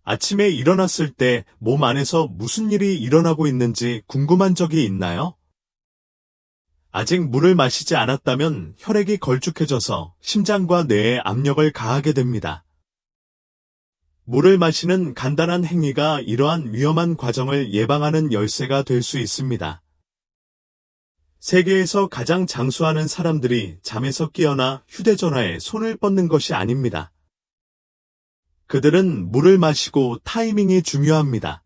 아침에 일어났을 때 몸 안에서 무슨 일이 일어나고 있는지 궁금한 적이 있나요? 아직 물을 마시지 않았다면 혈액이 걸쭉해져서 심장과 뇌에 압력을 가하게 됩니다. 물을 마시는 간단한 행위가 이러한 위험한 과정을 예방하는 열쇠가 될 수 있습니다. 세계에서 가장 장수하는 사람들이 잠에서 깨어나 휴대전화에 손을 뻗는 것이 아닙니다. 그들은 물을 마시고 타이밍이 중요합니다.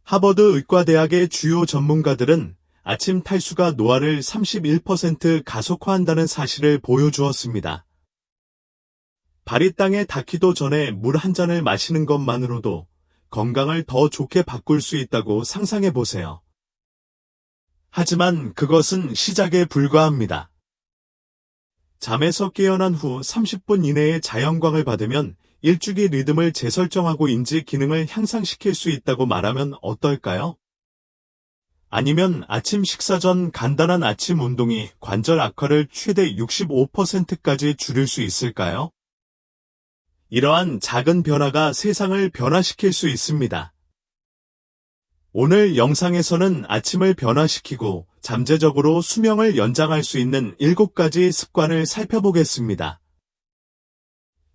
하버드 의과대학의 주요 전문가들은 아침 탈수가 노화를 31% 가속화한다는 사실을 보여주었습니다. 발이 땅에 닿기도 전에 물 한 잔을 마시는 것만으로도 건강을 더 좋게 바꿀 수 있다고 상상해 보세요. 하지만 그것은 시작에 불과합니다. 잠에서 깨어난 후 30분 이내에 자연광을 받으면 일주기 리듬을 재설정하고 인지 기능을 향상시킬 수 있다고 말하면 어떨까요? 아니면 아침 식사 전 간단한 아침 운동이 관절 악화를 최대 65%까지 줄일 수 있을까요? 이러한 작은 변화가 세상을 변화시킬 수 있습니다. 오늘 영상에서는 아침을 변화시키고 잠재적으로 수명을 연장할 수 있는 7가지 습관을 살펴보겠습니다.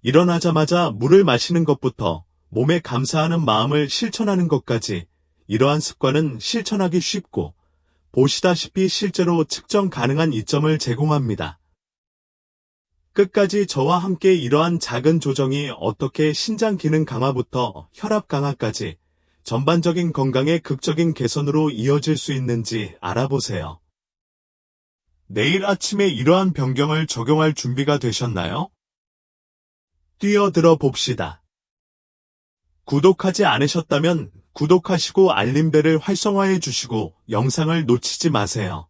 일어나자마자 물을 마시는 것부터 몸에 감사하는 마음을 실천하는 것까지 이러한 습관은 실천하기 쉽고 보시다시피 실제로 측정 가능한 이점을 제공합니다. 끝까지 저와 함께 이러한 작은 조정이 어떻게 신장 기능 강화부터 혈압 강화까지 전반적인 건강의 극적인 개선으로 이어질 수 있는지 알아보세요. 내일 아침에 이러한 변경을 적용할 준비가 되셨나요? 뛰어들어 봅시다. 구독하지 않으셨다면 구독하시고 알림벨을 활성화해 주시고 영상을 놓치지 마세요.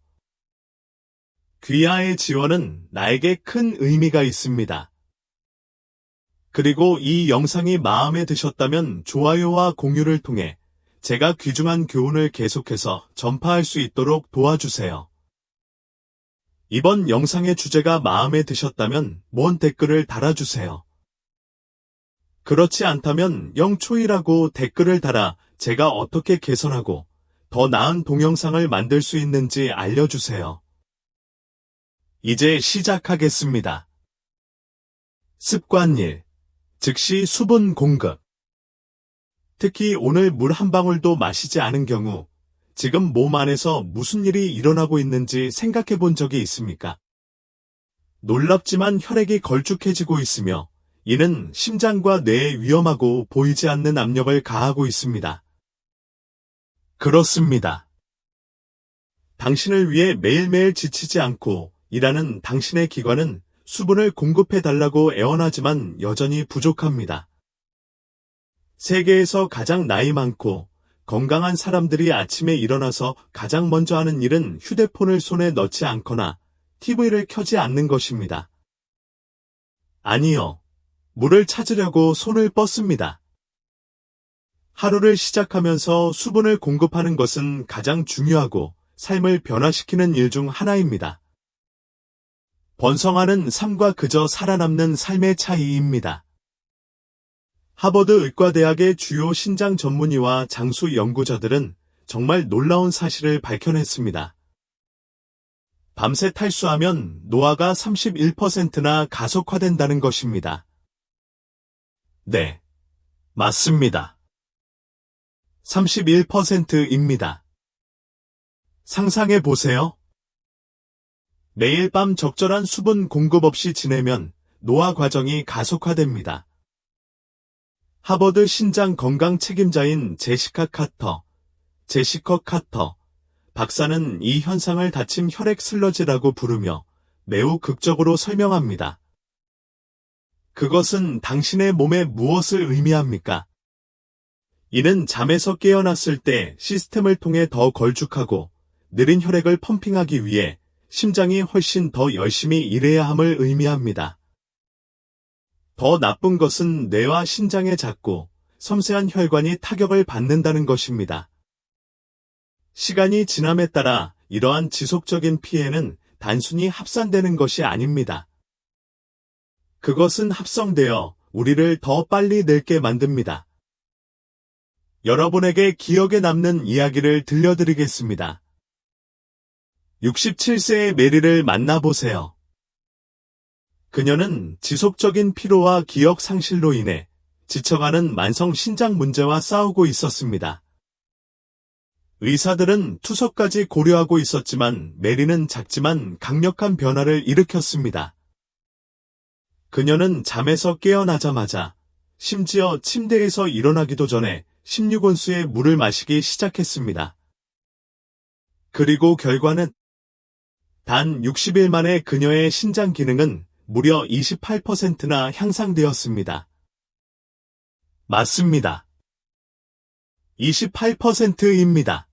귀하의 지원은 나에게 큰 의미가 있습니다. 그리고 이 영상이 마음에 드셨다면 좋아요와 공유를 통해 제가 귀중한 교훈을 계속해서 전파할 수 있도록 도와주세요. 이번 영상의 주제가 마음에 드셨다면 뭔 댓글을 달아주세요. 그렇지 않다면 영초이라고 댓글을 달아 제가 어떻게 개선하고 더 나은 동영상을 만들 수 있는지 알려주세요. 이제 시작하겠습니다. 습관 1. 즉시 수분 공급. 특히 오늘 물 한 방울도 마시지 않은 경우 지금 몸 안에서 무슨 일이 일어나고 있는지 생각해 본 적이 있습니까? 놀랍지만 혈액이 걸쭉해지고 있으며 이는 심장과 뇌에 위험하고 보이지 않는 압력을 가하고 있습니다. 그렇습니다. 당신을 위해 매일매일 지치지 않고 일하는 당신의 기관은 수분을 공급해달라고 애원하지만 여전히 부족합니다. 세계에서 가장 나이 많고 건강한 사람들이 아침에 일어나서 가장 먼저 하는 일은 휴대폰을 손에 넣지 않거나 TV를 켜지 않는 것입니다. 아니요. 물을 찾으려고 손을 뻗습니다. 하루를 시작하면서 수분을 공급하는 것은 가장 중요하고 삶을 변화시키는 일 중 하나입니다. 번성하는 삶과 그저 살아남는 삶의 차이입니다. 하버드 의과대학의 주요 신장 전문의와 장수 연구자들은 정말 놀라운 사실을 밝혀냈습니다. 밤새 탈수하면 노화가 31%나 가속화된다는 것입니다. 네, 맞습니다. 31%입니다. 상상해 보세요. 매일 밤 적절한 수분 공급 없이 지내면 노화 과정이 가속화됩니다. 하버드 신장 건강 책임자인 제시커 카터 박사는 이 현상을 다침 혈액 슬러지라고 부르며 매우 극적으로 설명합니다. 그것은 당신의 몸에 무엇을 의미합니까? 이는 잠에서 깨어났을 때 시스템을 통해 더 걸쭉하고 느린 혈액을 펌핑하기 위해 심장이 훨씬 더 열심히 일해야 함을 의미합니다. 더 나쁜 것은 뇌와 신장의 작고 섬세한 혈관이 타격을 받는다는 것입니다. 시간이 지남에 따라 이러한 지속적인 피해는 단순히 합산되는 것이 아닙니다. 그것은 합성되어 우리를 더 빨리 늙게 만듭니다. 여러분에게 기억에 남는 이야기를 들려드리겠습니다. 67세의 메리를 만나보세요. 그녀는 지속적인 피로와 기억 상실로 인해 지쳐가는 만성 신장 문제와 싸우고 있었습니다. 의사들은 투석까지 고려하고 있었지만 메리는 작지만 강력한 변화를 일으켰습니다. 그녀는 잠에서 깨어나자마자 심지어 침대에서 일어나기도 전에 16온수의 물을 마시기 시작했습니다. 그리고 결과는 단 60일 만에 그녀의 신장 기능은 무려 28%나 향상되었습니다. 맞습니다. 28%입니다.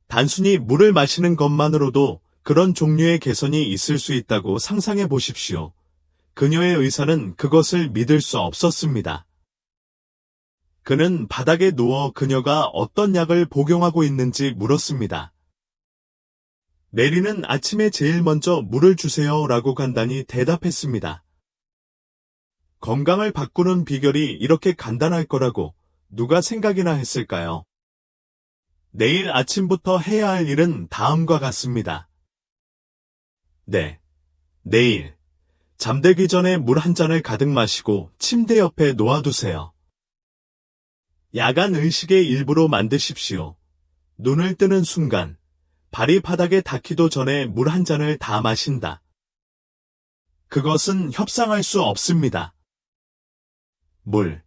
단순히 물을 마시는 것만으로도 그런 종류의 개선이 있을 수 있다고 상상해 보십시오. 그녀의 의사는 그것을 믿을 수 없었습니다. 그는 바닥에 누워 그녀가 어떤 약을 복용하고 있는지 물었습니다. 메리는 아침에 제일 먼저 물을 주세요 라고 간단히 대답했습니다. 건강을 바꾸는 비결이 이렇게 간단할 거라고 누가 생각이나 했을까요? 내일 아침부터 해야 할 일은 다음과 같습니다. 네, 내일 잠들기 전에 물 한 잔을 가득 마시고 침대 옆에 놓아두세요. 야간 의식의 일부로 만드십시오. 눈을 뜨는 순간 발이 바닥에 닿기도 전에 물 한 잔을 다 마신다. 그것은 협상할 수 없습니다. 물,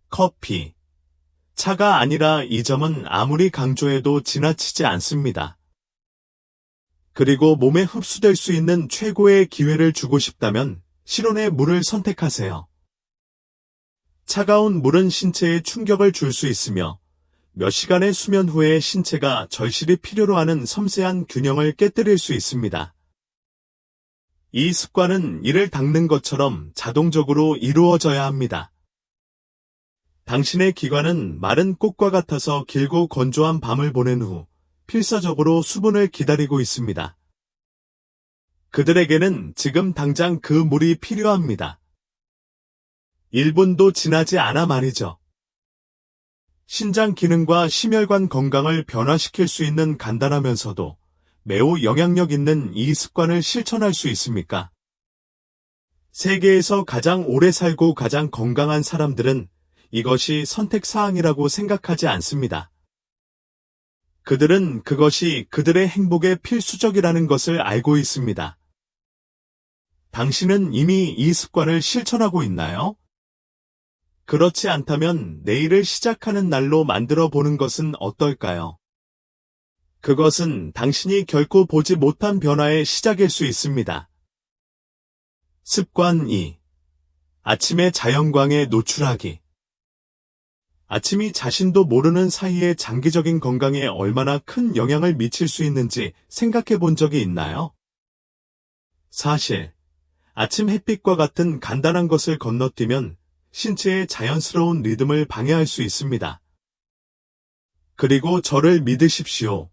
커피, 차가 아니라 이 점은 아무리 강조해도 지나치지 않습니다. 그리고 몸에 흡수될 수 있는 최고의 기회를 주고 싶다면 실온의 물을 선택하세요. 차가운 물은 신체에 충격을 줄 수 있으며 몇 시간의 수면 후에 신체가 절실히 필요로 하는 섬세한 균형을 깨뜨릴 수 있습니다. 이 습관은 이를 닦는 것처럼 자동적으로 이루어져야 합니다. 당신의 기관은 마른 꽃과 같아서 길고 건조한 밤을 보낸 후 필사적으로 수분을 기다리고 있습니다. 그들에게는 지금 당장 그 물이 필요합니다. 1분도 지나지 않아 말이죠. 신장 기능과 심혈관 건강을 변화시킬 수 있는 간단하면서도 매우 영향력 있는 이 습관을 실천할 수 있습니까? 세계에서 가장 오래 살고 가장 건강한 사람들은 이것이 선택사항이라고 생각하지 않습니다. 그들은 그것이 그들의 행복에 필수적이라는 것을 알고 있습니다. 당신은 이미 이 습관을 실천하고 있나요? 그렇지 않다면 내일을 시작하는 날로 만들어 보는 것은 어떨까요? 그것은 당신이 결코 보지 못한 변화의 시작일 수 있습니다. 습관 2. 아침의 자연광에 노출하기. 아침이 자신도 모르는 사이에 장기적인 건강에 얼마나 큰 영향을 미칠 수 있는지 생각해 본 적이 있나요? 사실, 아침 햇빛과 같은 간단한 것을 건너뛰면 신체의 자연스러운 리듬을 방해할 수 있습니다. 그리고 저를 믿으십시오.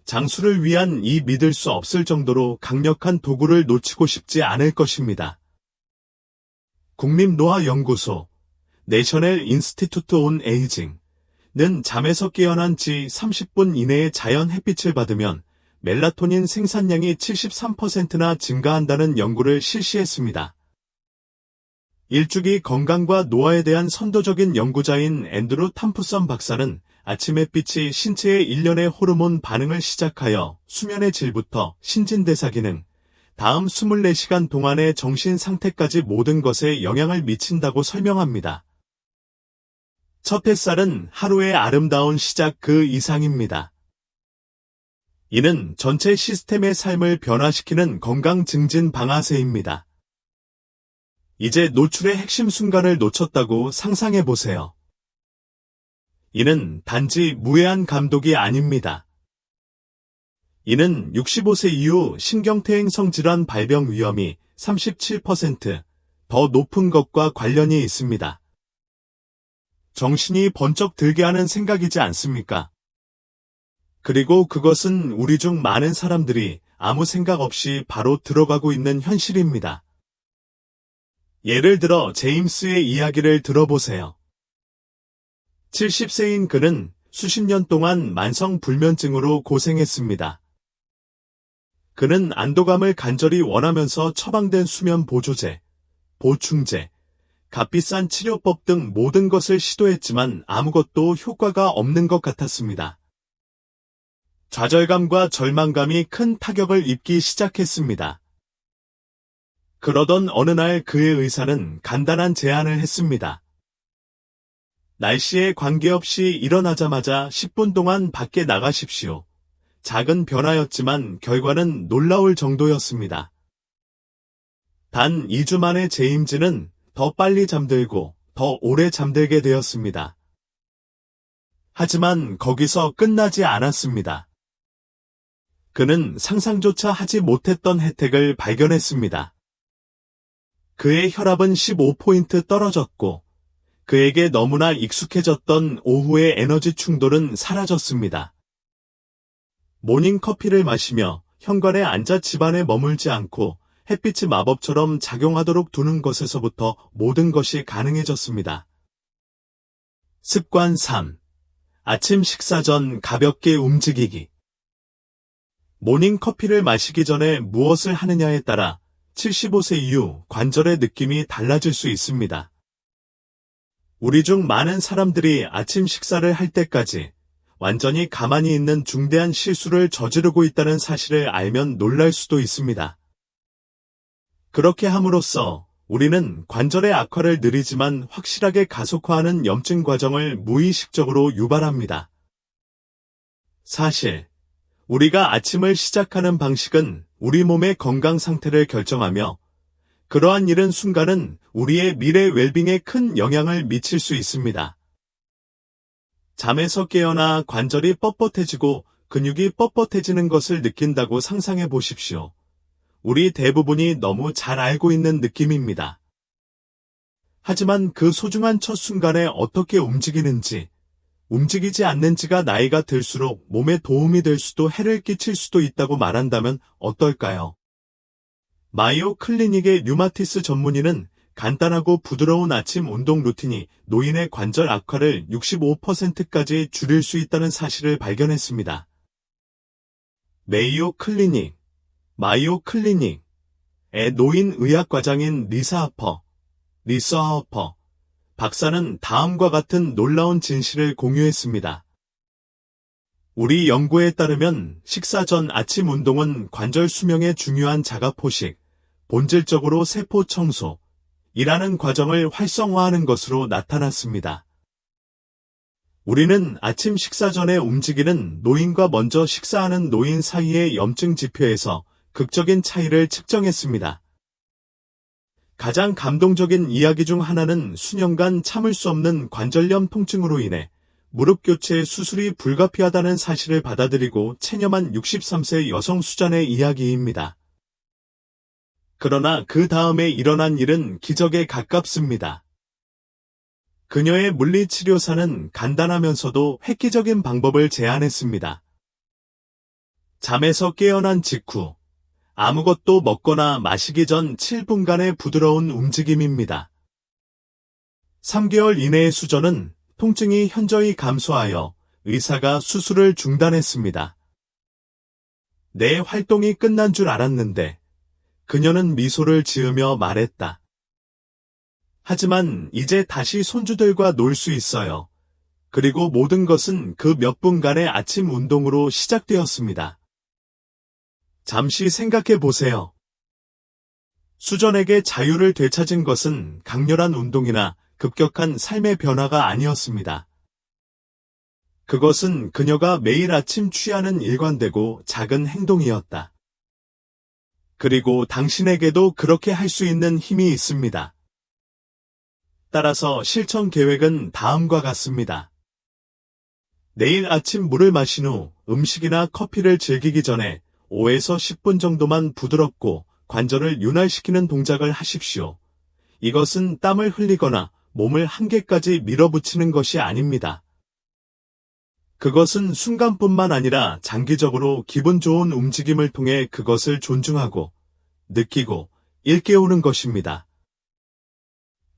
장수를 위한 이 믿을 수 없을 정도로 강력한 도구를 놓치고 싶지 않을 것입니다. 국립노화연구소 내셔널 인스티튜트 온 에이징은 잠에서 깨어난 지 30분 이내에 자연 햇빛을 받으면 멜라토닌 생산량이 73%나 증가한다는 연구를 실시했습니다. 일주기 건강과 노화에 대한 선도적인 연구자인 앤드루 탐프선 박사는 아침 햇빛이 신체의 일련의 호르몬 반응을 시작하여 수면의 질부터 신진대사 기능, 다음 24시간 동안의 정신 상태까지 모든 것에 영향을 미친다고 설명합니다. 첫 햇살은 하루의 아름다운 시작 그 이상입니다. 이는 전체 시스템의 삶을 변화시키는 건강 증진 방아쇠입니다. 이제 노출의 핵심 순간을 놓쳤다고 상상해 보세요. 이는 단지 무해한 감독이 아닙니다. 이는 65세 이후 신경퇴행성 질환 발병 위험이 37%더 높은 것과 관련이 있습니다. 정신이 번쩍 들게 하는 생각이지 않습니까? 그리고 그것은 우리 중 많은 사람들이 아무 생각 없이 바로 들어가고 있는 현실입니다. 예를 들어 제임스의 이야기를 들어보세요. 70세인 그는 수십 년 동안 만성불면증으로 고생했습니다. 그는 안도감을 간절히 원하면서 처방된 수면 보조제, 보충제, 값비싼 치료법 등 모든 것을 시도했지만 아무것도 효과가 없는 것 같았습니다. 좌절감과 절망감이 큰 타격을 입기 시작했습니다. 그러던 어느 날 그의 의사는 간단한 제안을 했습니다. 날씨에 관계없이 일어나자마자 10분 동안 밖에 나가십시오. 작은 변화였지만 결과는 놀라울 정도였습니다. 단 2주 만에 제임즈는 더 빨리 잠들고 더 오래 잠들게 되었습니다. 하지만 거기서 끝나지 않았습니다. 그는 상상조차 하지 못했던 혜택을 발견했습니다. 그의 혈압은 15포인트 떨어졌고 그에게 너무나 익숙해졌던 오후의 에너지 충돌은 사라졌습니다. 모닝커피를 마시며 현관에 앉아 집안에 머물지 않고 햇빛이 마법처럼 작용하도록 두는 것에서부터 모든 것이 가능해졌습니다. 습관 3. 아침 식사 전 가볍게 움직이기. 모닝커피를 마시기 전에 무엇을 하느냐에 따라 75세 이후 관절의 느낌이 달라질 수 있습니다. 우리 중 많은 사람들이 아침 식사를 할 때까지 완전히 가만히 있는 중대한 실수를 저지르고 있다는 사실을 알면 놀랄 수도 있습니다. 그렇게 함으로써 우리는 관절의 악화를 느리지만 확실하게 가속화하는 염증 과정을 무의식적으로 유발합니다. 사실 우리가 아침을 시작하는 방식은 우리 몸의 건강 상태를 결정하며 그러한 일은 순간은 우리의 미래 웰빙에 큰 영향을 미칠 수 있습니다. 잠에서 깨어나 관절이 뻣뻣해지고 근육이 뻣뻣해지는 것을 느낀다고 상상해 보십시오. 우리 대부분이 너무 잘 알고 있는 느낌입니다. 하지만 그 소중한 첫 순간에 어떻게 움직이는지, 움직이지 않는지가 나이가 들수록 몸에 도움이 될 수도 해를 끼칠 수도 있다고 말한다면 어떨까요? 마이오 클리닉의 류마티스 전문의는 간단하고 부드러운 아침 운동 루틴이 노인의 관절 악화를 65%까지 줄일 수 있다는 사실을 발견했습니다. 메이오 클리닉, 마이오 클리닉의 노인 의학과장인 리사 하퍼 박사는 다음과 같은 놀라운 진실을 공유했습니다. 우리 연구에 따르면 식사 전 아침 운동은 관절 수명의 중요한 자가포식, 본질적으로 세포 청소이라는 과정을 활성화하는 것으로 나타났습니다. 우리는 아침 식사 전에 움직이는 노인과 먼저 식사하는 노인 사이의 염증 지표에서 극적인 차이를 측정했습니다. 가장 감동적인 이야기 중 하나는 수년간 참을 수 없는 관절염 통증으로 인해 무릎 교체 수술이 불가피하다는 사실을 받아들이고 체념한 63세 여성 수잔의 이야기입니다. 그러나 그 다음에 일어난 일은 기적에 가깝습니다. 그녀의 물리치료사는 간단하면서도 획기적인 방법을 제안했습니다. 잠에서 깨어난 직후 아무것도 먹거나 마시기 전 7분간의 부드러운 움직임입니다. 3개월 이내의 수전은 통증이 현저히 감소하여 의사가 수술을 중단했습니다. 내 활동이 끝난 줄 알았는데 그녀는 미소를 지으며 말했다. 하지만 이제 다시 손주들과 놀 수 있어요. 그리고 모든 것은 그 몇 분간의 아침 운동으로 시작되었습니다. 잠시 생각해 보세요. 수전에게 자유를 되찾은 것은 강렬한 운동이나 급격한 삶의 변화가 아니었습니다. 그것은 그녀가 매일 아침 취하는 일관되고 작은 행동이었다. 그리고 당신에게도 그렇게 할 수 있는 힘이 있습니다. 따라서 실천 계획은 다음과 같습니다. 내일 아침 물을 마신 후 음식이나 커피를 즐기기 전에 5에서 10분 정도만 부드럽고 관절을 윤활시키는 동작을 하십시오. 이것은 땀을 흘리거나 몸을 한계까지 밀어붙이는 것이 아닙니다. 그것은 순간뿐만 아니라 장기적으로 기분 좋은 움직임을 통해 그것을 존중하고, 느끼고, 일깨우는 것입니다.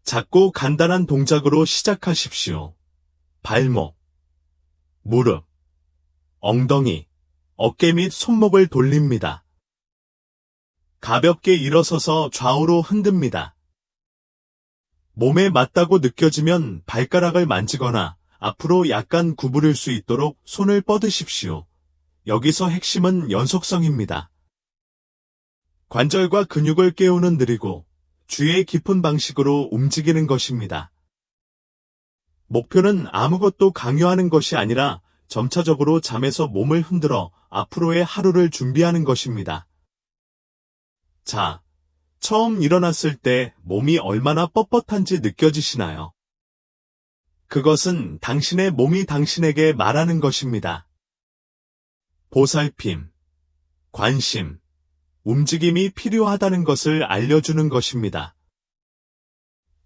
작고 간단한 동작으로 시작하십시오. 발목, 무릎, 엉덩이, 어깨 및 손목을 돌립니다. 가볍게 일어서서 좌우로 흔듭니다. 몸에 맞다고 느껴지면 발가락을 만지거나 앞으로 약간 구부릴 수 있도록 손을 뻗으십시오. 여기서 핵심은 연속성입니다. 관절과 근육을 깨우는 느리고 주의 깊은 방식으로 움직이는 것입니다. 목표는 아무것도 강요하는 것이 아니라 점차적으로 잠에서 몸을 흔들어 앞으로의 하루를 준비하는 것입니다. 자, 처음 일어났을 때 몸이 얼마나 뻣뻣한지 느껴지시나요? 그것은 당신의 몸이 당신에게 말하는 것입니다. 보살핌, 관심, 움직임이 필요하다는 것을 알려주는 것입니다.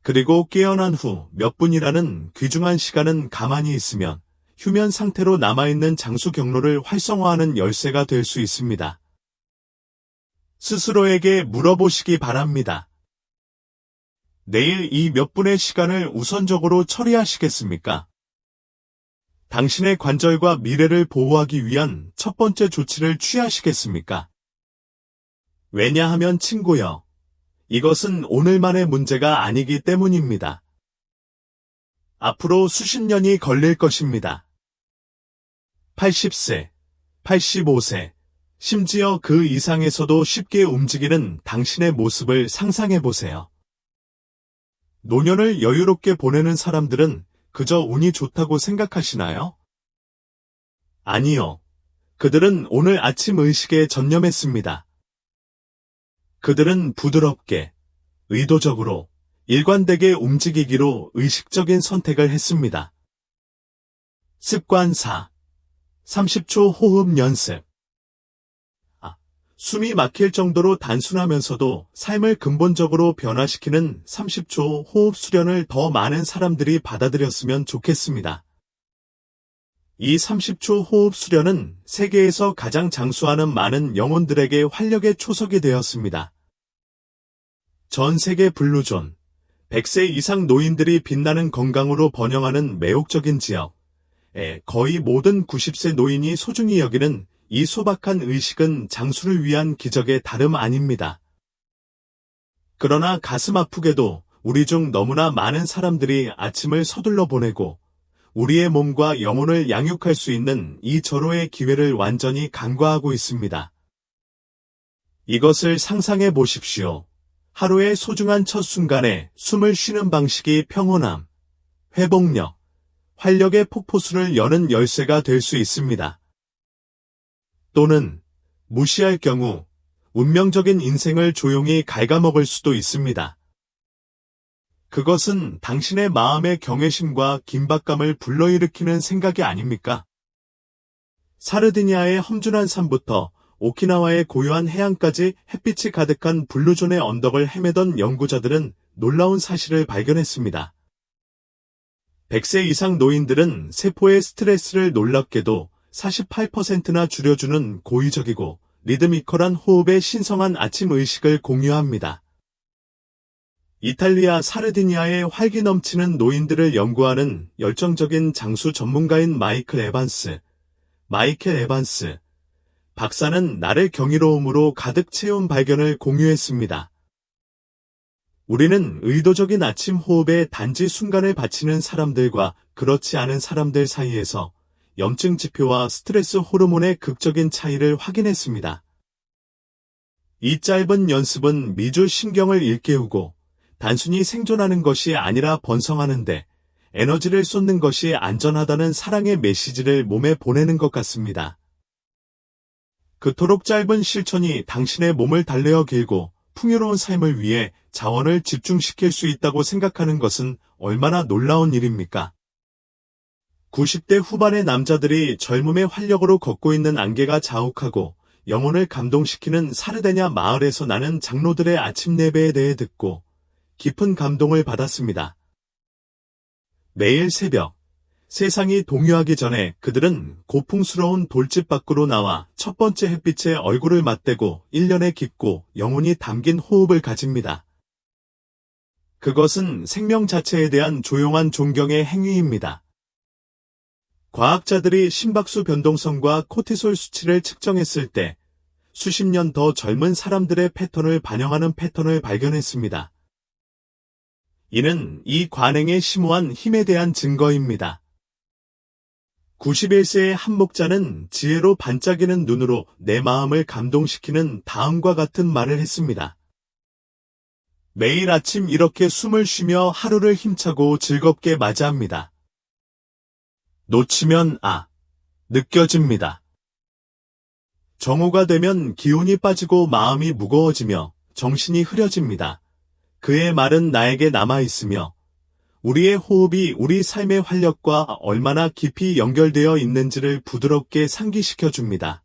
그리고 깨어난 후 몇 분이라는 귀중한 시간은 가만히 있으면 휴면 상태로 남아있는 장수 경로를 활성화하는 열쇠가 될 수 있습니다. 스스로에게 물어보시기 바랍니다. 내일 이 몇 분의 시간을 우선적으로 처리하시겠습니까? 당신의 관절과 미래를 보호하기 위한 첫 번째 조치를 취하시겠습니까? 왜냐하면 친구여, 이것은 오늘만의 문제가 아니기 때문입니다. 앞으로 수십 년이 걸릴 것입니다. 80세, 85세, 심지어 그 이상에서도 쉽게 움직이는 당신의 모습을 상상해 보세요. 노년을 여유롭게 보내는 사람들은 그저 운이 좋다고 생각하시나요? 아니요. 그들은 오늘 아침 의식에 전념했습니다. 그들은 부드럽게, 의도적으로, 일관되게 움직이기로 의식적인 선택을 했습니다. 습관 4. 30초 호흡 연습. 숨이 막힐 정도로 단순하면서도 삶을 근본적으로 변화시키는 30초 호흡 수련을 더 많은 사람들이 받아들였으면 좋겠습니다. 이 30초 호흡 수련은 세계에서 가장 장수하는 많은 영혼들에게 활력의 초석이 되었습니다. 전 세계 블루존, 100세 이상 노인들이 빛나는 건강으로 번영하는 매혹적인 지역에 거의 모든 90세 노인이 소중히 여기는 이 소박한 의식은 장수를 위한 기적의 다름 아닙니다. 그러나 가슴 아프게도 우리 중 너무나 많은 사람들이 아침을 서둘러 보내고 우리의 몸과 영혼을 양육할 수 있는 이 절호의 기회를 완전히 간과하고 있습니다. 이것을 상상해 보십시오. 하루의 소중한 첫 순간에 숨을 쉬는 방식이 평온함, 회복력, 활력의 폭포수를 여는 열쇠가 될 수 있습니다. 또는 무시할 경우 운명적인 인생을 조용히 갉아먹을 수도 있습니다. 그것은 당신의 마음의 경외심과 긴박감을 불러일으키는 생각이 아닙니까? 사르디니아의 험준한 산부터 오키나와의 고요한 해안까지 햇빛이 가득한 블루존의 언덕을 헤매던 연구자들은 놀라운 사실을 발견했습니다. 100세 이상 노인들은 세포의 스트레스를 놀랍게도 48%나 줄여주는 고의적이고 리드미컬한 호흡의 신성한 아침 의식을 공유합니다. 이탈리아 사르디니아의 활기 넘치는 노인들을 연구하는 열정적인 장수 전문가인 마이클 에반스 박사는 나를 경이로움으로 가득 채운 발견을 공유했습니다. 우리는 의도적인 아침 호흡에 단지 순간을 바치는 사람들과 그렇지 않은 사람들 사이에서 염증 지표와 스트레스 호르몬의 극적인 차이를 확인했습니다. 이 짧은 연습은 미주 신경을 일깨우고 단순히 생존하는 것이 아니라 번성하는데 에너지를 쏟는 것이 안전하다는 사랑의 메시지를 몸에 보내는 것 같습니다. 그토록 짧은 실천이 당신의 몸을 달래어 길고 풍요로운 삶을 위해 자원을 집중시킬 수 있다고 생각하는 것은 얼마나 놀라운 일입니까? 90대 후반의 남자들이 젊음의 활력으로 걷고 있는 안개가 자욱하고 영혼을 감동시키는 사르데냐 마을에서 나는 장로들의 아침 예배에 대해 듣고 깊은 감동을 받았습니다. 매일 새벽, 세상이 동요하기 전에 그들은 고풍스러운 돌집 밖으로 나와 첫 번째 햇빛에 얼굴을 맞대고 1년의 깊고 영혼이 담긴 호흡을 가집니다. 그것은 생명 자체에 대한 조용한 존경의 행위입니다. 과학자들이 심박수 변동성과 코티솔 수치를 측정했을 때 수십 년 더 젊은 사람들의 패턴을 반영하는 패턴을 발견했습니다. 이는 이 관행의 심오한 힘에 대한 증거입니다. 91세의 한 목자는 지혜로 반짝이는 눈으로 내 마음을 감동시키는 다음과 같은 말을 했습니다. 매일 아침 이렇게 숨을 쉬며 하루를 힘차고 즐겁게 맞이합니다. 놓치면 느껴집니다. 정오가 되면 기운이 빠지고 마음이 무거워지며 정신이 흐려집니다. 그의 말은 나에게 남아있으며 우리의 호흡이 우리 삶의 활력과 얼마나 깊이 연결되어 있는지를 부드럽게 상기시켜 줍니다.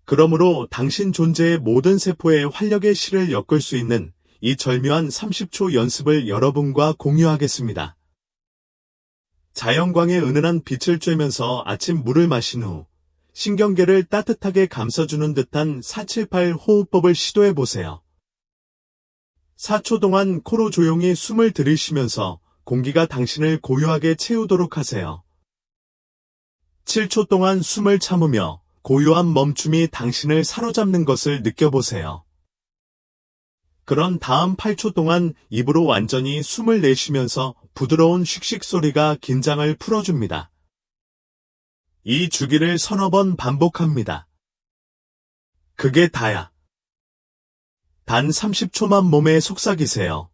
그러므로 당신 존재의 모든 세포의 활력의 실을 엮을 수 있는 이 절묘한 30초 연습을 여러분과 공유하겠습니다. 자연광의 은은한 빛을 쬐면서 아침 물을 마신 후 신경계를 따뜻하게 감싸주는 듯한 478 호흡법을 시도해 보세요. 4초 동안 코로 조용히 숨을 들이쉬면서 공기가 당신을 고요하게 채우도록 하세요. 7초 동안 숨을 참으며 고요한 멈춤이 당신을 사로잡는 것을 느껴보세요. 그런 다음 8초 동안 입으로 완전히 숨을 내쉬면서 부드러운 슉슉 소리가 긴장을 풀어줍니다. 이 주기를 서너 번 반복합니다. 그게 다야. 단 30초만 몸에 속삭이세요.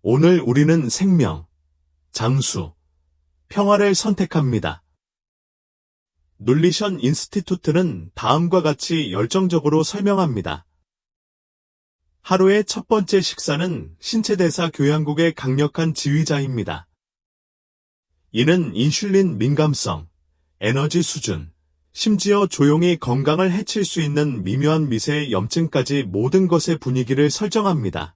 오늘 우리는 생명, 장수, 평화를 선택합니다. 눌리션 인스티투트는 다음과 같이 열정적으로 설명합니다. 하루의 첫 번째 식사는 신체대사 교양국의 강력한 지휘자입니다. 이는 인슐린 민감성, 에너지 수준, 심지어 조용히 건강을 해칠 수 있는 미묘한 미세 염증까지 모든 것의 분위기를 설정합니다.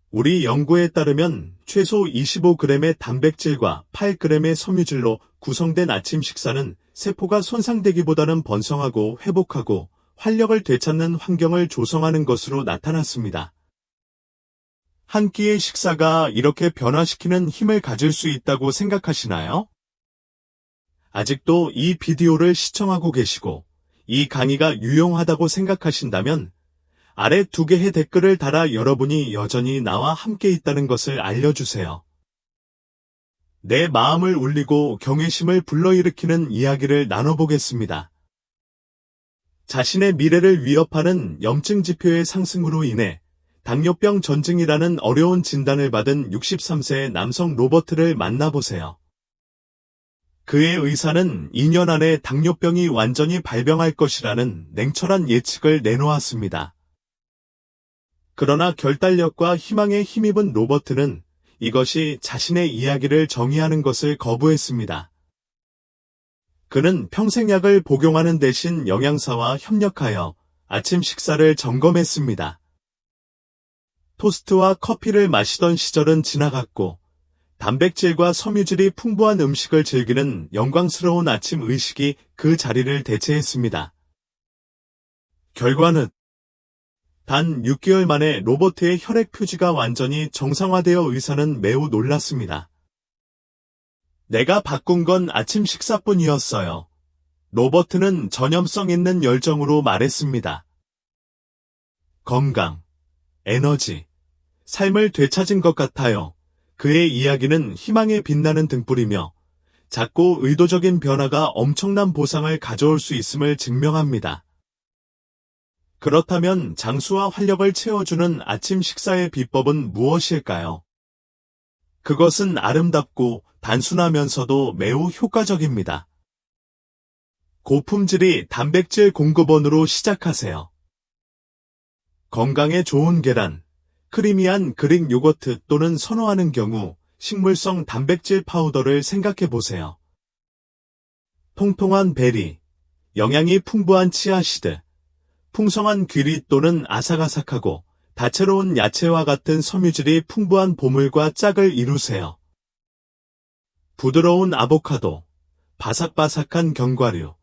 우리 연구에 따르면 최소 25g의 단백질과 8g의 섬유질로 구성된 아침 식사는 세포가 손상되기보다는 번성하고 회복하고 활력을 되찾는 환경을 조성하는 것으로 나타났습니다. 한 끼의 식사가 이렇게 변화시키는 힘을 가질 수 있다고 생각하시나요? 아직도 이 비디오를 시청하고 계시고 이 강의가 유용하다고 생각하신다면 아래 2개의 댓글을 달아 여러분이 여전히 나와 함께 있다는 것을 알려주세요. 내 마음을 울리고 경외심을 불러일으키는 이야기를 나눠보겠습니다. 자신의 미래를 위협하는 염증 지표의 상승으로 인해 당뇨병 전증이라는 어려운 진단을 받은 63세의 남성 로버트를 만나보세요. 그의 의사는 2년 안에 당뇨병이 완전히 발병할 것이라는 냉철한 예측을 내놓았습니다. 그러나 결단력과 희망에 힘입은 로버트는 이것이 자신의 이야기를 정의하는 것을 거부했습니다. 그는 평생약을 복용하는 대신 영양사와 협력하여 아침 식사를 점검했습니다. 토스트와 커피를 마시던 시절은 지나갔고 단백질과 섬유질이 풍부한 음식을 즐기는 영광스러운 아침 의식이 그 자리를 대체했습니다. 결과는 단 6개월 만에 로버트의 혈액 표지가 완전히 정상화되어 의사는 매우 놀랐습니다. 내가 바꾼 건 아침 식사뿐이었어요. 로버트는 전염성 있는 열정으로 말했습니다. 건강, 에너지, 삶을 되찾은 것 같아요. 그의 이야기는 희망에 빛나는 등불이며 작고 의도적인 변화가 엄청난 보상을 가져올 수 있음을 증명합니다. 그렇다면 장수와 활력을 채워주는 아침 식사의 비법은 무엇일까요? 그것은 아름답고 단순하면서도 매우 효과적입니다. 고품질이 단백질 공급원으로 시작하세요. 건강에 좋은 계란, 크리미한 그릭 요거트 또는 선호하는 경우 식물성 단백질 파우더를 생각해 보세요. 통통한 베리, 영양이 풍부한 치아시드, 풍성한 귀리 또는 아삭아삭하고 다채로운 야채와 같은 섬유질이 풍부한 보물과 짝을 이루세요. 부드러운 아보카도, 바삭바삭한 견과류,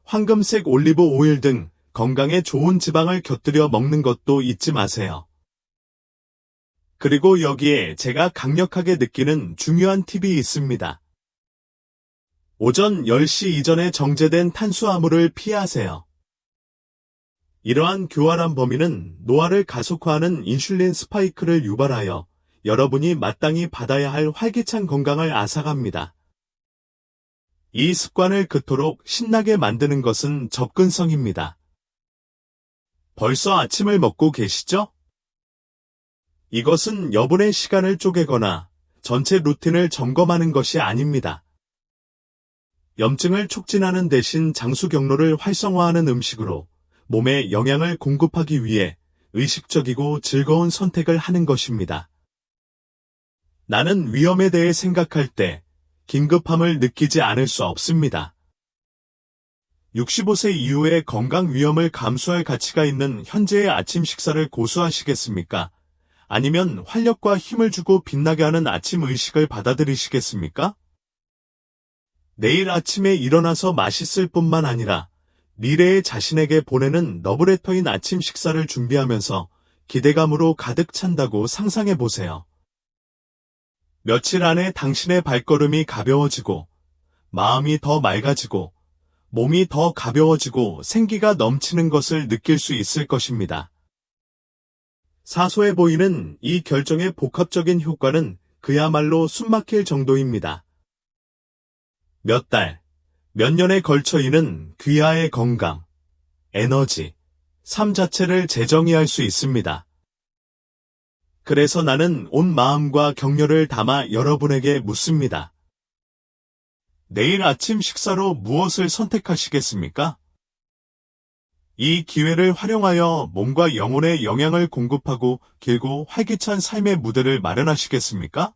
황금색 올리브 오일 등 건강에 좋은 지방을 곁들여 먹는 것도 잊지 마세요. 그리고 여기에 제가 강력하게 느끼는 중요한 팁이 있습니다. 오전 10시 이전에 정제된 탄수화물을 피하세요. 이러한 교활한 범위는 노화를 가속화하는 인슐린 스파이크를 유발하여 여러분이 마땅히 받아야 할 활기찬 건강을 앗아갑니다. 이 습관을 그토록 신나게 만드는 것은 접근성입니다. 벌써 아침을 먹고 계시죠? 이것은 여분의 시간을 쪼개거나 전체 루틴을 점검하는 것이 아닙니다. 염증을 촉진하는 대신 장수 경로를 활성화하는 음식으로 몸에 영양을 공급하기 위해 의식적이고 즐거운 선택을 하는 것입니다. 나는 위험에 대해 생각할 때 긴급함을 느끼지 않을 수 없습니다. 65세 이후에 건강 위험을 감수할 가치가 있는 현재의 아침 식사를 고수하시겠습니까? 아니면 활력과 힘을 주고 빛나게 하는 아침 의식을 받아들이시겠습니까? 내일 아침에 일어나서 맛있을 뿐만 아니라 미래의 자신에게 보내는 러브레터인 아침 식사를 준비하면서 기대감으로 가득 찬다고 상상해 보세요. 며칠 안에 당신의 발걸음이 가벼워지고 마음이 더 맑아지고 몸이 더 가벼워지고 생기가 넘치는 것을 느낄 수 있을 것입니다. 사소해 보이는 이 결정의 복합적인 효과는 그야말로 숨막힐 정도입니다. 몇 달, 몇 년에 걸쳐 이는 귀하의 건강, 에너지, 삶 자체를 재정의할 수 있습니다. 그래서 나는 온 마음과 격려를 담아 여러분에게 묻습니다. 내일 아침 식사로 무엇을 선택하시겠습니까? 이 기회를 활용하여 몸과 영혼에 영양을 공급하고 길고 활기찬 삶의 무대를 마련하시겠습니까?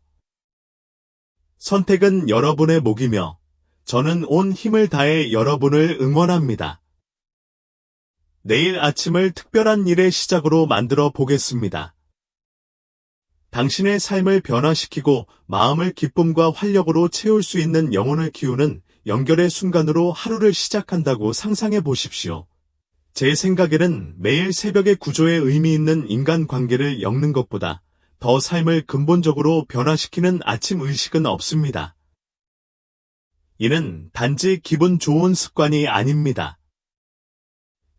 선택은 여러분의 몫이며 저는 온 힘을 다해 여러분을 응원합니다. 내일 아침을 특별한 일의 시작으로 만들어 보겠습니다. 당신의 삶을 변화시키고 마음을 기쁨과 활력으로 채울 수 있는 영혼을 키우는 연결의 순간으로 하루를 시작한다고 상상해 보십시오. 제 생각에는 매일 새벽의 구조에 의미 있는 인간관계를 엮는 것보다 더 삶을 근본적으로 변화시키는 아침 의식은 없습니다. 이는 단지 기분 좋은 습관이 아닙니다.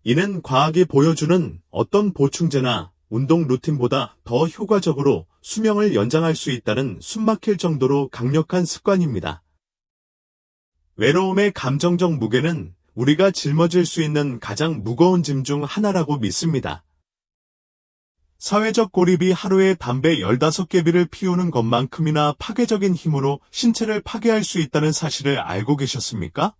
이는 과학이 보여주는 어떤 보충제나 운동 루틴보다 더 효과적으로 수명을 연장할 수 있다는 숨막힐 정도로 강력한 습관입니다. 외로움의 감정적 무게는 우리가 짊어질 수 있는 가장 무거운 짐 중 하나라고 믿습니다. 사회적 고립이 하루에 담배 15개비를 피우는 것만큼이나 파괴적인 힘으로 신체를 파괴할 수 있다는 사실을 알고 계셨습니까?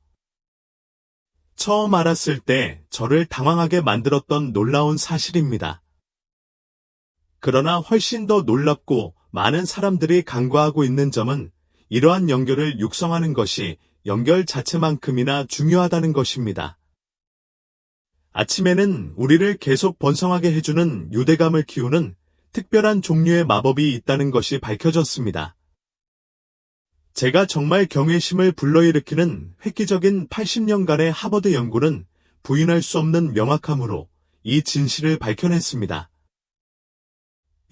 처음 알았을 때 저를 당황하게 만들었던 놀라운 사실입니다. 그러나 훨씬 더 놀랍고 많은 사람들이 간과하고 있는 점은 이러한 연결을 육성하는 것이 연결 자체만큼이나 중요하다는 것입니다. 아침에는 우리를 계속 번성하게 해주는 유대감을 키우는 특별한 종류의 마법이 있다는 것이 밝혀졌습니다. 제가 정말 경외심을 불러일으키는 획기적인 80년간의 하버드 연구는 부인할 수 없는 명확함으로 이 진실을 밝혀냈습니다.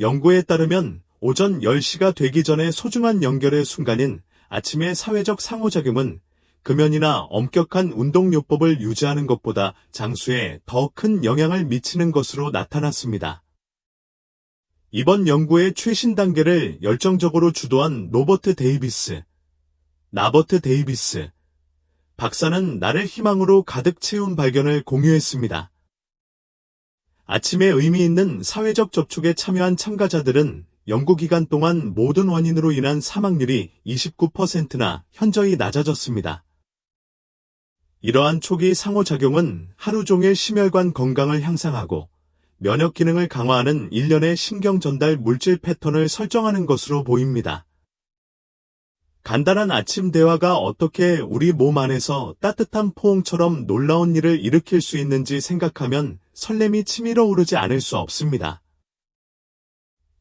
연구에 따르면 오전 10시가 되기 전에 소중한 연결의 순간인 아침의 사회적 상호작용은 금연이나 엄격한 운동요법을 유지하는 것보다 장수에 더 큰 영향을 미치는 것으로 나타났습니다. 이번 연구의 최신 단계를 열정적으로 주도한 로버트 데이비스, 나버트 데이비스 박사는 나를 희망으로 가득 채운 발견을 공유했습니다. 아침에 의미 있는 사회적 접촉에 참여한 참가자들은 연구기간 동안 모든 원인으로 인한 사망률이 29%나 현저히 낮아졌습니다. 이러한 초기 상호작용은 하루 종일 심혈관 건강을 향상하고 면역 기능을 강화하는 일련의 신경 전달 물질 패턴을 설정하는 것으로 보입니다. 간단한 아침 대화가 어떻게 우리 몸 안에서 따뜻한 포옹처럼 놀라운 일을 일으킬 수 있는지 생각하면 설렘이 치밀어 오르지 않을 수 없습니다.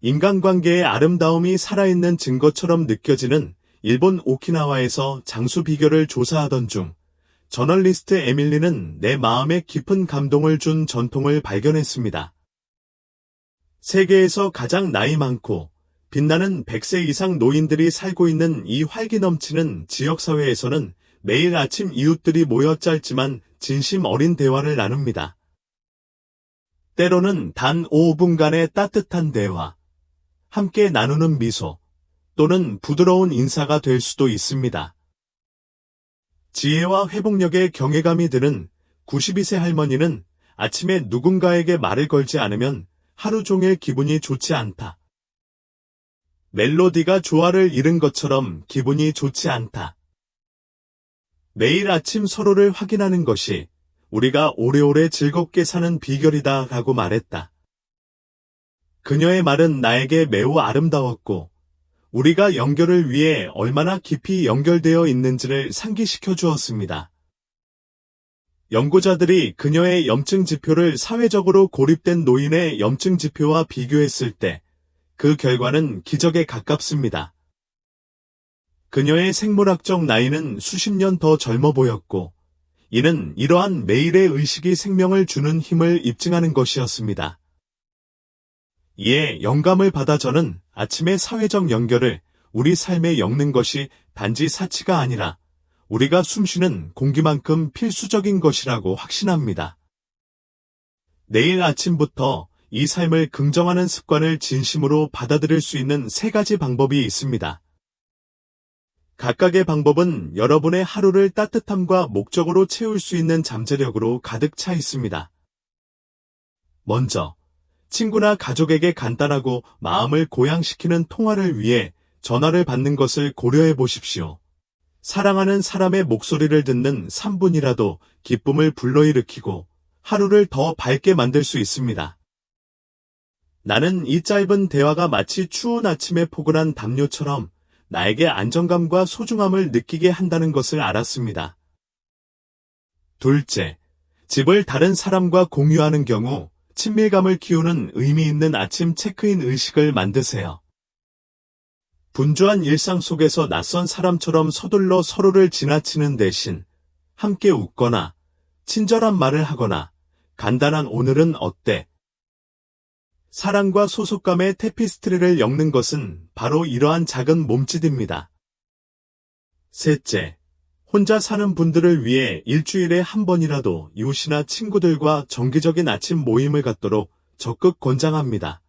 인간관계의 아름다움이 살아있는 증거처럼 느껴지는 일본 오키나와에서 장수 비결을 조사하던 중 저널리스트 에밀리는 내 마음에 깊은 감동을 준 전통을 발견했습니다. 세계에서 가장 나이 많고 빛나는 100세 이상 노인들이 살고 있는 이 활기 넘치는 지역사회에서는 매일 아침 이웃들이 모여 짧지만 진심 어린 대화를 나눕니다. 때로는 단 5분간의 따뜻한 대화, 함께 나누는 미소, 또는 부드러운 인사가 될 수도 있습니다. 지혜와 회복력에 경외감이 드는 92세 할머니는 아침에 누군가에게 말을 걸지 않으면 하루 종일 기분이 좋지 않다. 멜로디가 조화를 잃은 것처럼 기분이 좋지 않다. 매일 아침 서로를 확인하는 것이 우리가 오래오래 즐겁게 사는 비결이다 라고 말했다. 그녀의 말은 나에게 매우 아름다웠고 우리가 연결을 위해 얼마나 깊이 연결되어 있는지를 상기시켜 주었습니다. 연구자들이 그녀의 염증 지표를 사회적으로 고립된 노인의 염증 지표와 비교했을 때 그 결과는 기적에 가깝습니다. 그녀의 생물학적 나이는 수십 년 더 젊어 보였고 이는 이러한 매일의 의식이 생명을 주는 힘을 입증하는 것이었습니다. 이에 영감을 받아 저는 아침의 사회적 연결을 우리 삶에 엮는 것이 단지 사치가 아니라 우리가 숨쉬는 공기만큼 필수적인 것이라고 확신합니다. 내일 아침부터 이 삶을 긍정하는 습관을 진심으로 받아들일 수 있는 3가지 방법이 있습니다. 각각의 방법은 여러분의 하루를 따뜻함과 목적으로 채울 수 있는 잠재력으로 가득 차 있습니다. 먼저, 친구나 가족에게 간단하고 마음을 고양시키는 통화를 위해 전화를 받는 것을 고려해 보십시오. 사랑하는 사람의 목소리를 듣는 3분이라도 기쁨을 불러일으키고 하루를 더 밝게 만들 수 있습니다. 나는 이 짧은 대화가 마치 추운 아침에 포근한 담요처럼 나에게 안정감과 소중함을 느끼게 한다는 것을 알았습니다. 둘째, 집을 다른 사람과 공유하는 경우 친밀감을 키우는 의미 있는 아침 체크인 의식을 만드세요. 분주한 일상 속에서 낯선 사람처럼 서둘러 서로를 지나치는 대신 함께 웃거나 친절한 말을 하거나 간단한 오늘은 어때? 사랑과 소속감의 테피스트리를 엮는 것은 바로 이러한 작은 몸짓입니다. 셋째, 혼자 사는 분들을 위해 일주일에 한 번이라도 이웃이나 친구들과 정기적인 아침 모임을 갖도록 적극 권장합니다.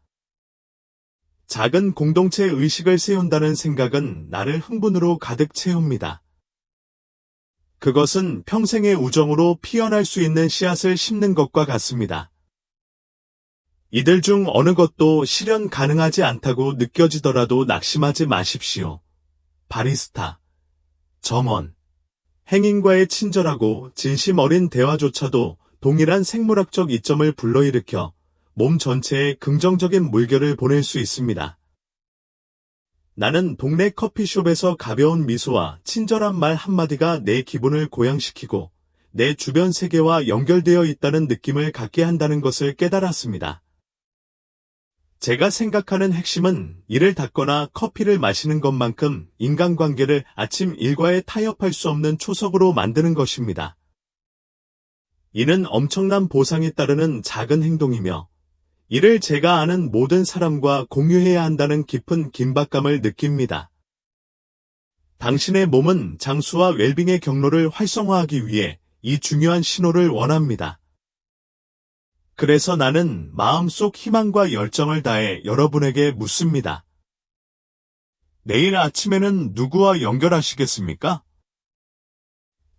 작은 공동체 의식을 세운다는 생각은 나를 흥분으로 가득 채웁니다. 그것은 평생의 우정으로 피어날 수 있는 씨앗을 심는 것과 같습니다. 이들 중 어느 것도 실현 가능하지 않다고 느껴지더라도 낙심하지 마십시오. 바리스타, 점원, 행인과의 친절하고 진심 어린 대화조차도 동일한 생물학적 이점을 불러일으켜 몸 전체에 긍정적인 물결을 보낼 수 있습니다. 나는 동네 커피숍에서 가벼운 미소와 친절한 말 한마디가 내 기분을 고양시키고 내 주변 세계와 연결되어 있다는 느낌을 갖게 한다는 것을 깨달았습니다. 제가 생각하는 핵심은 이를 닦거나 커피를 마시는 것만큼 인간관계를 아침 일과에 타협할 수 없는 초석으로 만드는 것입니다. 이는 엄청난 보상이 따르는 작은 행동이며 이를 제가 아는 모든 사람과 공유해야 한다는 깊은 긴박감을 느낍니다. 당신의 몸은 장수와 웰빙의 경로를 활성화하기 위해 이 중요한 신호를 원합니다. 그래서 나는 마음속 희망과 열정을 다해 여러분에게 묻습니다. 내일 아침에는 누구와 연결하시겠습니까?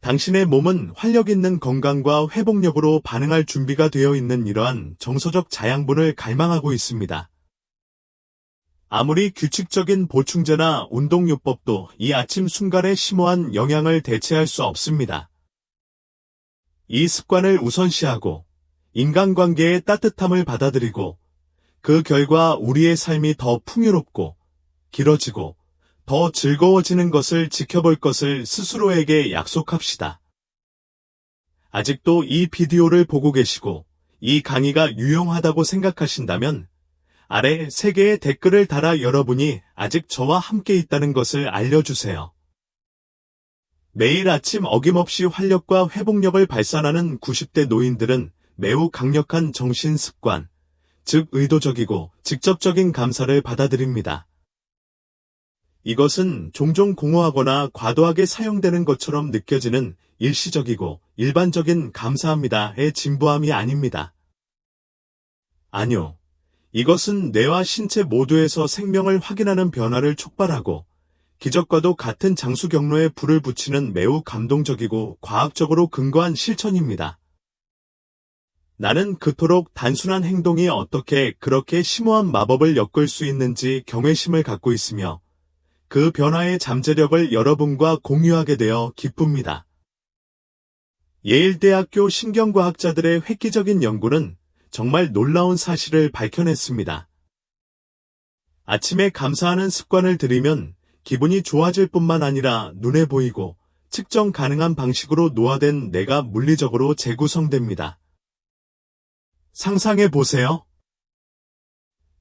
당신의 몸은 활력 있는 건강과 회복력으로 반응할 준비가 되어 있는 이러한 정서적 자양분을 갈망하고 있습니다. 아무리 규칙적인 보충제나 운동요법도 이 아침 순간의 심오한 영향을 대체할 수 없습니다. 이 습관을 우선시하고 인간관계의 따뜻함을 받아들이고 그 결과 우리의 삶이 더 풍요롭고 길어지고 더 즐거워지는 것을 지켜볼 것을 스스로에게 약속합시다. 아직도 이 비디오를 보고 계시고 이 강의가 유용하다고 생각하신다면 아래 3개의 댓글을 달아 여러분이 아직 저와 함께 있다는 것을 알려주세요. 매일 아침 어김없이 활력과 회복력을 발산하는 90대 노인들은 매우 강력한 정신 습관, 즉 의도적이고 직접적인 감사를 받아들입니다. 이것은 종종 공허하거나 과도하게 사용되는 것처럼 느껴지는 일시적이고 일반적인 감사합니다의 진부함이 아닙니다. 아니요. 이것은 뇌와 신체 모두에서 생명을 확인하는 변화를 촉발하고 기적과도 같은 장수 경로에 불을 붙이는 매우 감동적이고 과학적으로 근거한 실천입니다. 나는 그토록 단순한 행동이 어떻게 그렇게 심오한 마법을 엮을 수 있는지 경외심을 갖고 있으며 그 변화의 잠재력을 여러분과 공유하게 되어 기쁩니다. 예일대학교 신경과학자들의 획기적인 연구는 정말 놀라운 사실을 밝혀냈습니다. 아침에 감사하는 습관을 들이면 기분이 좋아질 뿐만 아니라 눈에 보이고 측정 가능한 방식으로 노화된 뇌가 물리적으로 재구성됩니다. 상상해 보세요.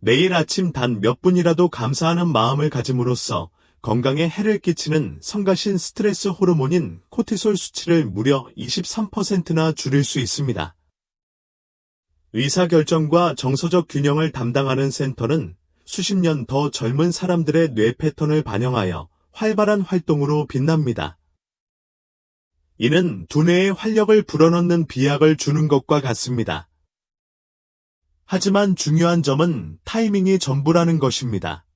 매일 아침 단 몇 분이라도 감사하는 마음을 가짐으로써 건강에 해를 끼치는 성가신 스트레스 호르몬인 코티솔 수치를 무려 23%나 줄일 수 있습니다. 의사결정과 정서적 균형을 담당하는 센터는 수십 년 더 젊은 사람들의 뇌 패턴을 반영하여 활발한 활동으로 빛납니다. 이는 두뇌에 활력을 불어넣는 비약을 주는 것과 같습니다. 하지만 중요한 점은 타이밍이 전부라는 것입니다.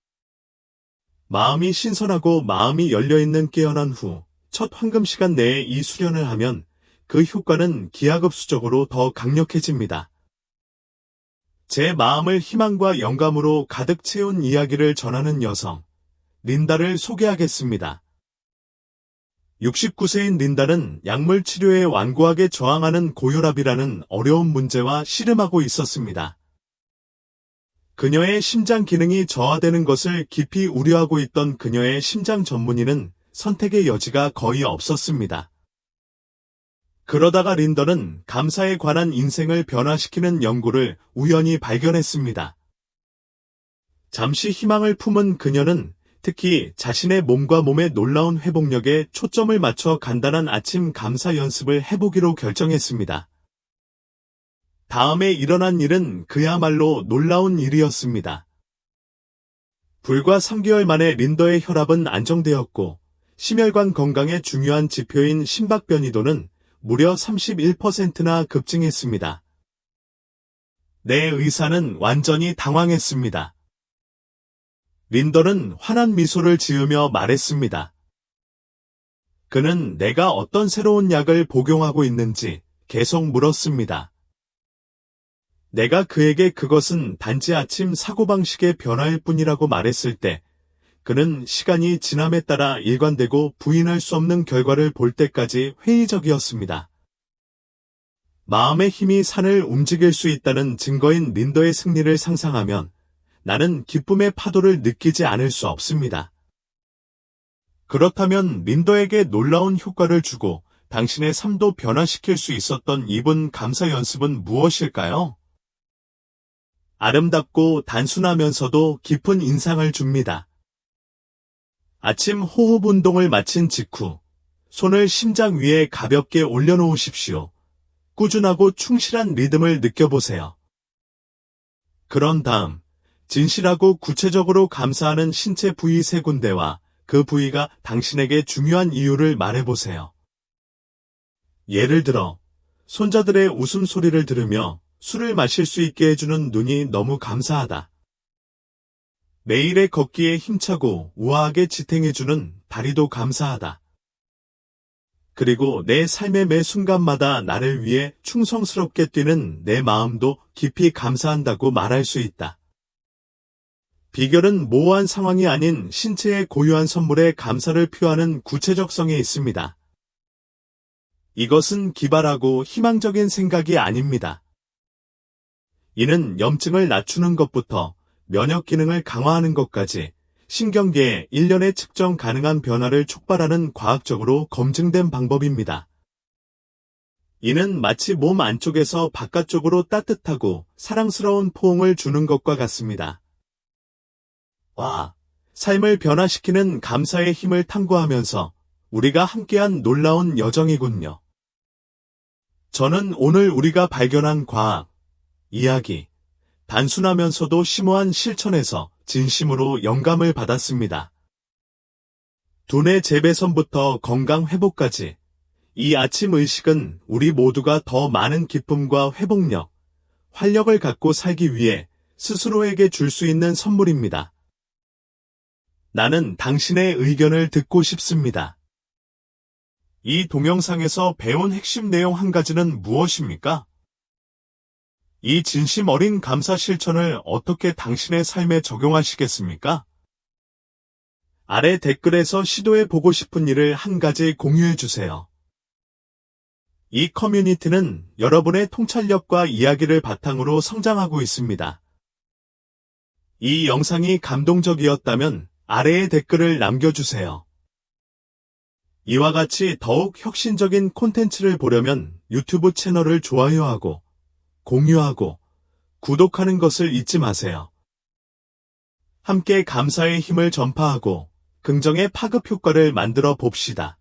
마음이 신선하고 마음이 열려있는 깨어난 후 첫 황금시간 내에 이 수련을 하면 그 효과는 기하급수적으로 더 강력해집니다. 제 마음을 희망과 영감으로 가득 채운 이야기를 전하는 여성, 린다를 소개하겠습니다. 69세인 린다는 약물 치료에 완고하게 저항하는 고혈압이라는 어려운 문제와 씨름하고 있었습니다. 그녀의 심장 기능이 저하되는 것을 깊이 우려하고 있던 그녀의 심장 전문의는 선택의 여지가 거의 없었습니다. 그러다가 린더는 감사에 관한 인생을 변화시키는 연구를 우연히 발견했습니다. 잠시 희망을 품은 그녀는 특히 자신의 몸과 몸의 놀라운 회복력에 초점을 맞춰 간단한 아침 감사 연습을 해보기로 결정했습니다. 다음에 일어난 일은 그야말로 놀라운 일이었습니다. 불과 3개월 만에 린더의 혈압은 안정되었고 심혈관 건강의 중요한 지표인 심박변이도는 무려 31%나 급증했습니다. 내 의사는 완전히 당황했습니다. 린더는 환한 미소를 지으며 말했습니다. 그는 내가 어떤 새로운 약을 복용하고 있는지 계속 물었습니다. 내가 그에게 그것은 단지 아침 사고방식의 변화일 뿐이라고 말했을 때 그는 시간이 지남에 따라 일관되고 부인할 수 없는 결과를 볼 때까지 회의적이었습니다. 마음의 힘이 산을 움직일 수 있다는 증거인 린더의 승리를 상상하면 나는 기쁨의 파도를 느끼지 않을 수 없습니다. 그렇다면 린더에게 놀라운 효과를 주고 당신의 삶도 변화시킬 수 있었던 이분 감사 연습은 무엇일까요? 아름답고 단순하면서도 깊은 인상을 줍니다. 아침 호흡 운동을 마친 직후 손을 심장 위에 가볍게 올려놓으십시오. 꾸준하고 충실한 리듬을 느껴보세요. 그런 다음 진실하고 구체적으로 감사하는 신체 부위 3군데와 그 부위가 당신에게 중요한 이유를 말해보세요. 예를 들어 손자들의 웃음소리를 들으며 술을 마실 수 있게 해주는 눈이 너무 감사하다. 매일의 걷기에 힘차고 우아하게 지탱해주는 다리도 감사하다. 그리고 내 삶의 매 순간마다 나를 위해 충성스럽게 뛰는 내 마음도 깊이 감사한다고 말할 수 있다. 비결은 모호한 상황이 아닌 신체의 고유한 선물에 감사를 표하는 구체적성에 있습니다. 이것은 기발하고 희망적인 생각이 아닙니다. 이는 염증을 낮추는 것부터 면역 기능을 강화하는 것까지 신경계에 일련의 측정 가능한 변화를 촉발하는 과학적으로 검증된 방법입니다. 이는 마치 몸 안쪽에서 바깥쪽으로 따뜻하고 사랑스러운 포옹을 주는 것과 같습니다. 와, 삶을 변화시키는 감사의 힘을 탐구하면서 우리가 함께한 놀라운 여정이군요. 저는 오늘 우리가 발견한 과학, 이야기, 단순하면서도 심오한 실천에서 진심으로 영감을 받았습니다. 두뇌 재배선부터 건강 회복까지 이 아침 의식은 우리 모두가 더 많은 기쁨과 회복력, 활력을 갖고 살기 위해 스스로에게 줄 수 있는 선물입니다. 나는 당신의 의견을 듣고 싶습니다. 이 동영상에서 배운 핵심 내용 한 가지는 무엇입니까? 이 진심 어린 감사 실천을 어떻게 당신의 삶에 적용하시겠습니까? 아래 댓글에서 시도해 보고 싶은 일을 한 가지 공유해 주세요. 이 커뮤니티는 여러분의 통찰력과 이야기를 바탕으로 성장하고 있습니다. 이 영상이 감동적이었다면 아래에 댓글을 남겨주세요. 이와 같이 더욱 혁신적인 콘텐츠를 보려면 유튜브 채널을 좋아요하고 공유하고 구독하는 것을 잊지 마세요. 함께 감사의 힘을 전파하고 긍정의 파급 효과를 만들어 봅시다.